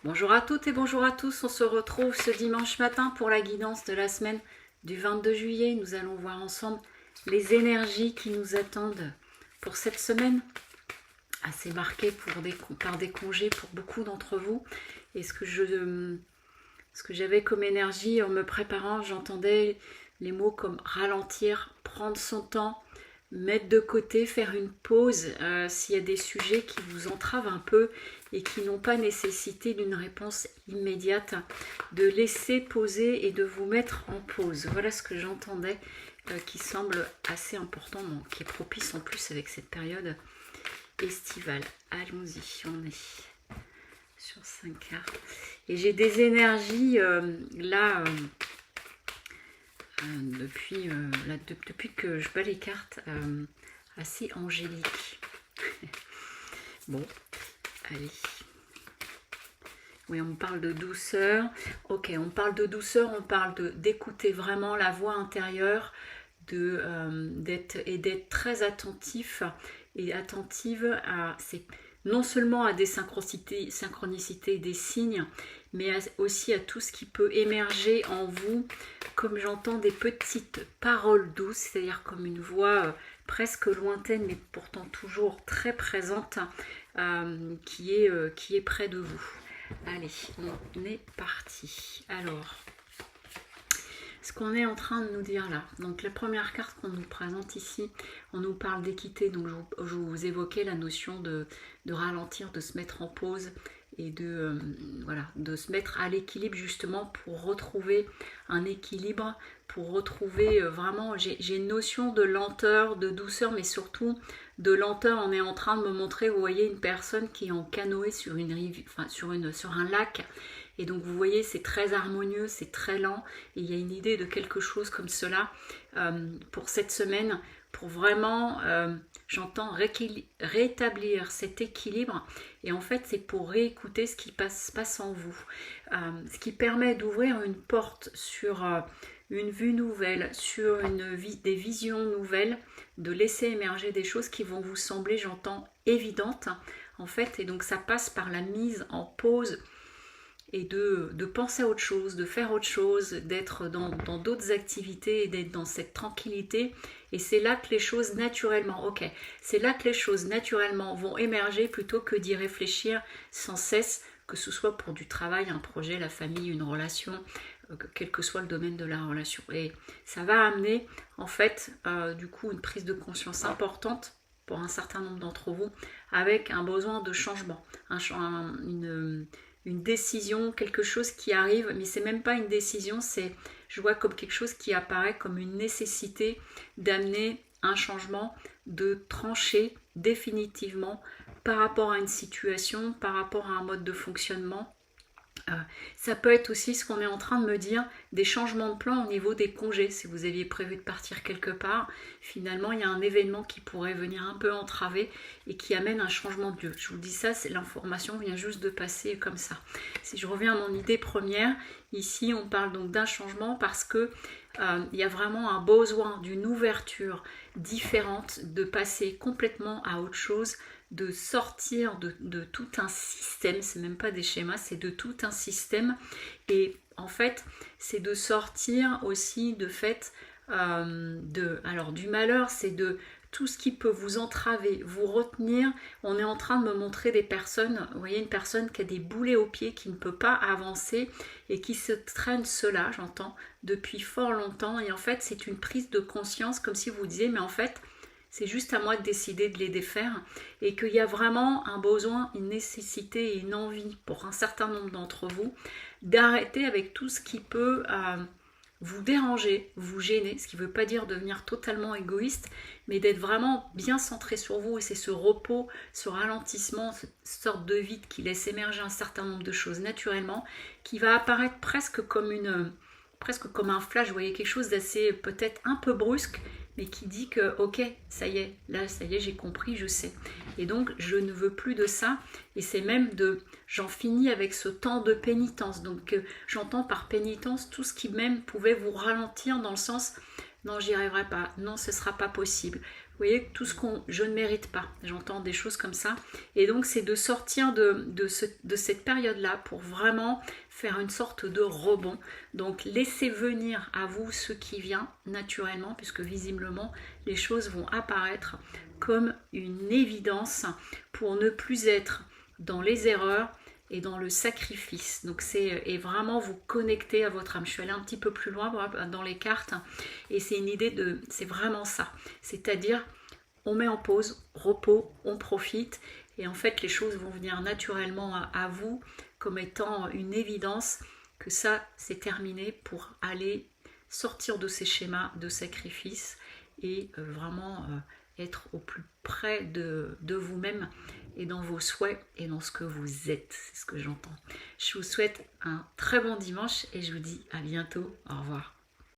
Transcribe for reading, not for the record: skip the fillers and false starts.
Bonjour à toutes et bonjour à tous, on se retrouve ce dimanche matin pour la guidance de la semaine du 22 juillet. Nous allons voir ensemble les énergies qui nous attendent pour cette semaine, assez marquée par des congés pour beaucoup d'entre vous. Et ce que j'avais comme énergie en me préparant, j'entendais les mots comme ralentir, prendre son temps, mettre de côté, faire une pause s'il y a des sujets qui vous entravent un peu et qui n'ont pas nécessité d'une réponse immédiate, de laisser poser et de vous mettre en pause. Voilà ce que j'entendais qui semble assez important, qui est propice en plus avec cette période estivale. Allons-y, on est sur 5 cartes. Et j'ai des énergies depuis que je bats les cartes, assez angéliques. Bon, allez. Oui, on parle de douceur. Ok, on parle de douceur, on parle d'écouter vraiment la voix intérieure, d'être très attentif et attentive à non seulement à des synchronicités, des signes, mais aussi à tout ce qui peut émerger en vous, comme j'entends des petites paroles douces, c'est-à-dire comme une voix presque lointaine, mais pourtant toujours très présente, qui est près de vous. Allez, on est parti. Alors, ce qu'on est en train de nous dire là, donc la première carte qu'on nous présente ici, on nous parle d'équité, donc je vous évoquais la notion de ralentir, de se mettre en pause et de se mettre à l'équilibre justement pour retrouver un équilibre, pour retrouver vraiment, j'ai une notion de lenteur, de douceur, mais surtout de lenteur. On est en train de me montrer, vous voyez, une personne qui est en canoë sur une rive, sur un lac. Et donc vous voyez, c'est très harmonieux, c'est très lent. Et il y a une idée de quelque chose comme cela pour cette semaine, pour vraiment, j'entends, rétablir cet équilibre. Et en fait, c'est pour réécouter ce qui se passe en vous. Ce qui permet d'ouvrir une porte sur une vue nouvelle, sur des visions nouvelles, de laisser émerger des choses qui vont vous sembler, j'entends, évidentes. En fait, et donc ça passe par la mise en pause et de penser à autre chose, de faire autre chose, d'être dans d'autres activités et d'être dans cette tranquillité. Et c'est là que les choses naturellement, c'est là que les choses naturellement vont émerger plutôt que d'y réfléchir sans cesse, que ce soit pour du travail, un projet, la famille, une relation, quel que soit le domaine de la relation. Et ça va amener en fait du coup une prise de conscience importante pour un certain nombre d'entre vous, avec un besoin de changement, une décision, quelque chose qui arrive, mais c'est même pas une décision, je vois comme quelque chose qui apparaît comme une nécessité d'amener un changement, de trancher définitivement par rapport à une situation, par rapport à un mode de fonctionnement. Ça peut être aussi ce qu'on est en train de me dire, des changements de plan au niveau des congés. Si vous aviez prévu de partir quelque part, finalement il y a un événement qui pourrait venir un peu entraver et qui amène un changement de lieu. Je vous dis ça, l'information vient juste de passer comme ça. Si je reviens à mon idée première, ici on parle donc d'un changement parce que il y a vraiment un besoin d'une ouverture différente, de passer complètement à autre chose, de sortir de tout un système, c'est même pas des schémas, c'est de tout un système. Et en fait, c'est de sortir aussi de fait du malheur, c'est de tout ce qui peut vous entraver, vous retenir. On est en train de me montrer des personnes, vous voyez, une personne qui a des boulets aux pieds, qui ne peut pas avancer et qui se traîne cela, j'entends, depuis fort longtemps. Et en fait, c'est une prise de conscience, comme si vous disiez, mais en fait, c'est juste à moi de décider de les défaire, et qu'il y a vraiment un besoin, une nécessité et une envie pour un certain nombre d'entre vous d'arrêter avec tout ce qui peut vous déranger, vous gêner, ce qui ne veut pas dire devenir totalement égoïste, mais d'être vraiment bien centré sur vous. Et c'est ce repos, ce ralentissement, cette sorte de vide qui laisse émerger un certain nombre de choses naturellement, qui va apparaître presque comme un flash, vous voyez, quelque chose d'assez peut-être un peu brusque, mais qui dit que ok, ça y est, j'ai compris, je sais. Et donc je ne veux plus de ça, et c'est même j'en finis avec ce temps de pénitence. Donc j'entends par pénitence tout ce qui même pouvait vous ralentir dans le sens non, j'y arriverai pas, non, ce sera pas possible. Vous voyez, tout ce qu'on je ne mérite pas, j'entends des choses comme ça. Et donc c'est de sortir de cette période-là pour vraiment faire une sorte de rebond. Donc laissez venir à vous ce qui vient naturellement, puisque visiblement les choses vont apparaître comme une évidence pour ne plus être dans les erreurs et dans le sacrifice. Donc et vraiment vous connecter à votre âme. Je suis allée un petit peu plus loin dans les cartes et c'est une idée c'est vraiment ça. C'est-à-dire on met en pause, repos, on profite et en fait les choses vont venir naturellement à vous comme étant une évidence que ça c'est terminé pour aller sortir de ces schémas de sacrifice et vraiment être au plus près de vous-même et dans vos souhaits et dans ce que vous êtes. C'est ce que j'entends. Je vous souhaite un très bon dimanche et je vous dis à bientôt. Au revoir.